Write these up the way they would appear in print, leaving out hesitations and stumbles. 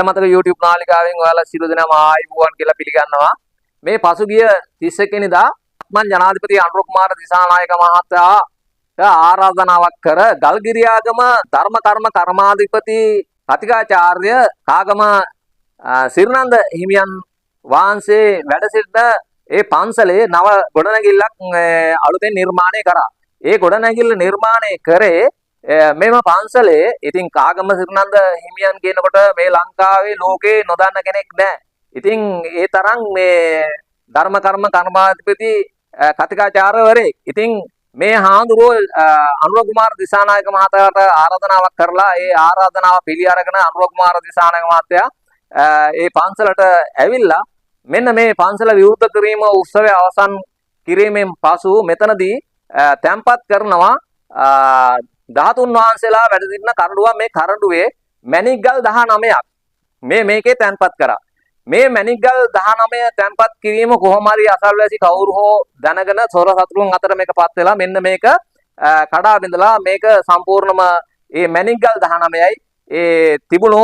මතක YouTube නාලිකාවෙන් ඔයාලා සියලු දෙනාම ආයුබෝවන් කියලා පිළිගන්නවා. මේ පසුගිය 31 වෙනිදා මන් ජනාධිපති අනුර කුමාර දිසානායක මහතාට ආරාධනාවක් කර ගල්ගිරියාගම ධර්ම කර්ම කර්මාධිපති කතිකාචාර්ය කාගම සිරිනන්ද හිමියන් වහන්සේ වැඩ සිටින ඒ පන්සලේ නව ගොඩනැගිල්ලක් අලුතෙන් නිර්මාණය කරා. ඒ ගොඩනැගිල්ල නිර්මාණය කරේ මෙම පන්සලේ ඉතින් කාගම සිරිනන්ද හිමියන් කියනකොට මේ ලංකාවේ ලෝකේ නොදන්න කෙනෙක් නැහැ. ඉතින් ඒ තරම් මේ ධර්ම කර්ම කර්මාධිපති කතිකාචාර්යවරයෙක්. ඉතින් මේ හාමුදුරුවෝ අනුර කුමාර දිසානායක මහතාට ආරාධනාවක් කරලා ඒ ආරාධනාව පිළි අරගෙන අනුර කුමාර දිසානායක මහත්තයා ඒ පන්සලට ඇවිල්ලා මෙන්න මේ පන්සල විවෘත කිරීම උත්සවය අවසන් කිරීමෙන් පසු මෙතනදී තැන්පත් කරනවා 13 වහන්සේලා වැඩ සිටින කරඬුවක්. මේ කරඬුවේ මැණික්ගල් 19ක් මේකේ තැන්පත් කරා. මේ මැණික්ගල් 19 තැන්පත් කිරීම කොහොම හරි අසල්වැසි කවුරු හෝ දැනගෙන සොර සතුරුන් අතර මේකපත් වෙලා මෙන්න මේක කඩා බිඳලා මේක සම්පූර්ණම මේ මැණික්ගල් 19යි ඒ තිබුණු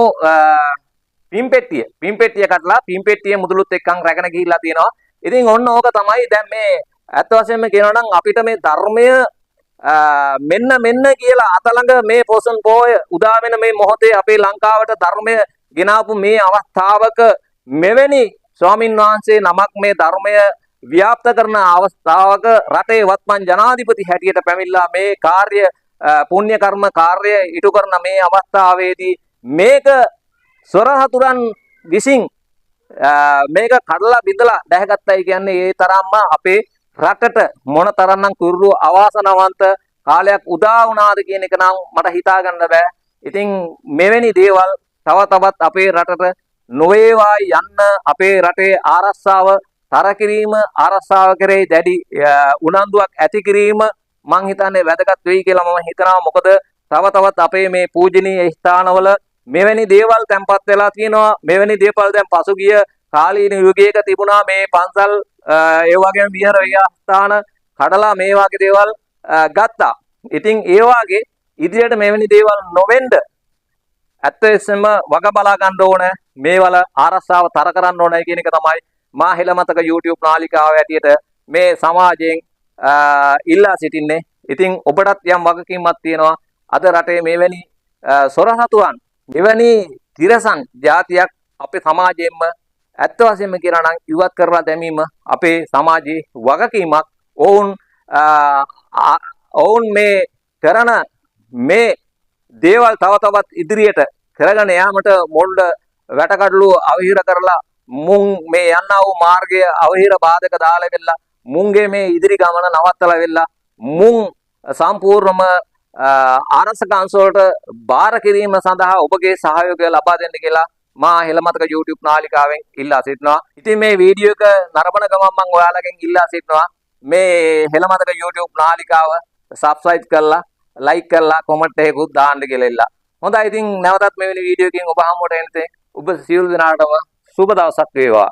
පිම්පෙට්ටිය කඩලා පිම්පෙට්ටිය මුදුලුත් එක්කන් රැගෙන ගිහිල්ලා තියෙනවා. ඉතින් ඔන්න ඕක තමයි දැන් මේ ඇත්ත වශයෙන්ම කියනවා නම් අපිට මේ ධර්මය මෙන්න කියලා අතලඟ මේ පොසොන් පෝය උදා වෙන මේ මොහොතේ අපේ ලංකාවට ධර්මය ගෙනාවු මේ අවස්ථාවක මෙවැනි ස්වාමින් වහන්සේ නමක් මේ ධර්මය ව්‍යාප්ත කරන අවස්ථාවක රටේ වත්මන් ජනාධිපති හැටියට පැමිණලා මේ කාර්ය පුණ්‍ය කර්ම කාර්ය ඉටු කරන මේ අවස්ථාවේදී මේක සොරහතුරන් විසින් මේක කඩලා බිඳලා දැහැගත්තයි කියන්නේ ඒ තරම්ම අපේ රටට මොනතරම්නම් කුරුළු අවාසනාවන්ත කාලයක් උදා වුණාද කියන එක නම් මට හිතා ගන්න බෑ. ඉතින් මෙවැනි දේවල් තව තවත් අපේ රටට නොවේවා යන්න අපේ රටේ ආරක්ෂාව තර කිරීම ආරක්ෂාව කරේ දැඩි උනන්දුවක් ඇති කිරීම මං හිතන්නේ වැදගත් වෙයි කියලා මම හිතනවා. මොකද තව තවත් අපේ මේ පූජනීය ස්ථානවල මෙවැනි දේවල් තැන්පත් වෙලා තියෙනවා. මෙවැනි දේවල් දැන් පසුගිය කාලීන යුගයක තිබුණා. මේ පන්සල් ඒ වගේම විහාර විහාරස්ථාන කඩලා මේ වගේ දේවල් ගත්තා. ඉතින් ඒ වගේ ඉදිරියට මෙවැනි දේවල් නොවෙන්න ඇත්තටම වග බලා ගන්න ඕනේ. මේවල ආරක්ෂාව තර කරන්න ඕනේ කියන එක තමයි මා හෙළමතක YouTube නාලිකාව ඇටියට මේ සමාජයෙන් ඉල්ලා සිටින්නේ. ඉතින් ඔබටත් යම් වගකීමක් තියෙනවා. අද රටේ මෙවැනි සොරසතුරන් මෙවැනි තිරසන් જાතියක් අපේ සමාජයෙන්ම ඇත්ත වශයෙන්ම කියනවා නම් ඉවත් කරලා දැමීම අපේ සමාජයේ වගකීමක්. ඔවුන් මේ කරන මේ දේවල් තව තවත් ඉදිරියට කරගෙන යාමට මොණ්ඩ වැටකඩලු අවහිර කරලා මුන් මේ යන්නා වූ මාර්ගය අවහිර බාධක දාලා වෙලා මුන්ගේ මේ ඉදිරි ගමන නවත්තලා වෙලා මුන් සම්පූර්ණම ආරක්ෂක අංශ වලට බාර කිරීම සඳහා ඔබගේ සහයෝගය ලබා දෙන්න කියලා මා හෙළමතක YouTube නාලිකාවෙන් ඉල්ලා සිටිනවා. ඉතින් මේ වීඩියෝ එක නරඹන ගමන් මම ඔයාලගෙන් ඉල්ලා සිටිනවා මේ හෙළමතක YouTube නාලිකාව subscribe කරලා like කරලා comment එකකුත් දාන්න කියලා ඉල්ලා. හොඳයි ඉතින් නැවතත් මෙවැනි වීඩියෝ එකකින් ඔබ හමුවට එන්නේ. ඔබ සියලු දෙනාටම සුබ දවසක් වේවා.